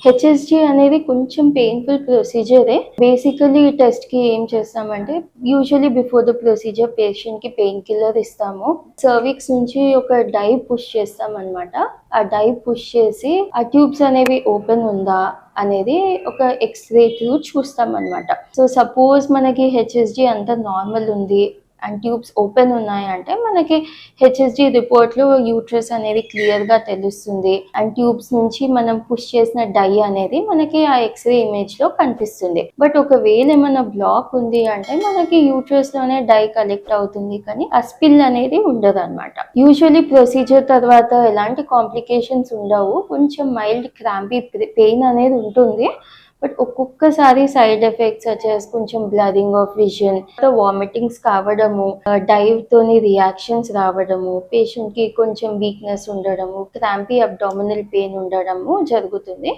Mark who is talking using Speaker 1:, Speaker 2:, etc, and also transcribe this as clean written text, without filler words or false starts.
Speaker 1: HSG అనేది కొంచెం painful ప్రొసీజరే. Basically ఈ టెస్ట్‌కి ఏం చేస్తామంటే, యూజువల్లీ బిఫోర్ ద ప్రొసీజర్ పేషెంట్‌కి పెయిన్ కిల్లర్ ఇస్తాము. సర్విక్స్ నుంచి ఒక డై పుష్ చేస్తామనమాట. ఆ డై పుష్ చేసి ఆ ట్యూబ్స్ అనేవి ఓపెన్ ఉందా అనేది ఒక ఎక్స్‌రే త్రూ చూస్తామనమాట. సో, సపోజ్ మనకి హెచ్ఎస్జీ అంతా నార్మల్ ఉంది అండ్ ట్యూబ్స్ ఓపెన్ ఉన్నాయంటే మనకి హెచ్ఎస్జీ రిపోర్ట్‌లో యూట్రస్ అనేది క్లియర్‌గా తెలుస్తుంది. అండ్ ట్యూబ్స్ నుంచి మనం పుష్ చేసిన డై అనేది మనకి ఆ ఎక్స్‌రే ఇమేజ్‌లో కనిపిస్తుంది. బట్ ఒకవేళ ఏమైనా బ్లాక్ ఉంది అంటే మనకి యూట్రస్‌లోనే డై కలెక్ట్ అవుతుంది కానీ ఆ స్పిల్ అనేది ఉండదన్నమాట. యూజువల్లీ ప్రొసీజర్ తర్వాత ఎలాంటి కాంప్లికేషన్స్ ఉండవు. కొంచెం మైల్డ్ క్రాంపీ పెయిన్ అనేది ఉంటుంది. బట్ ఒక్కొక్కసారి సైడ్ ఎఫెక్ట్స్ వచ్చేసి కొంచెం బ్లరింగ్ ఆఫ్ విజన్, వామిటింగ్స్ కావడము, డైవ్ తోని రియాక్షన్స్ రావడము, పేషెంట్ కి కొంచెం వీక్నెస్ ఉండడము, క్రాంపీ అబ్డామినల్ పెయిన్ ఉండడము జరుగుతుంది.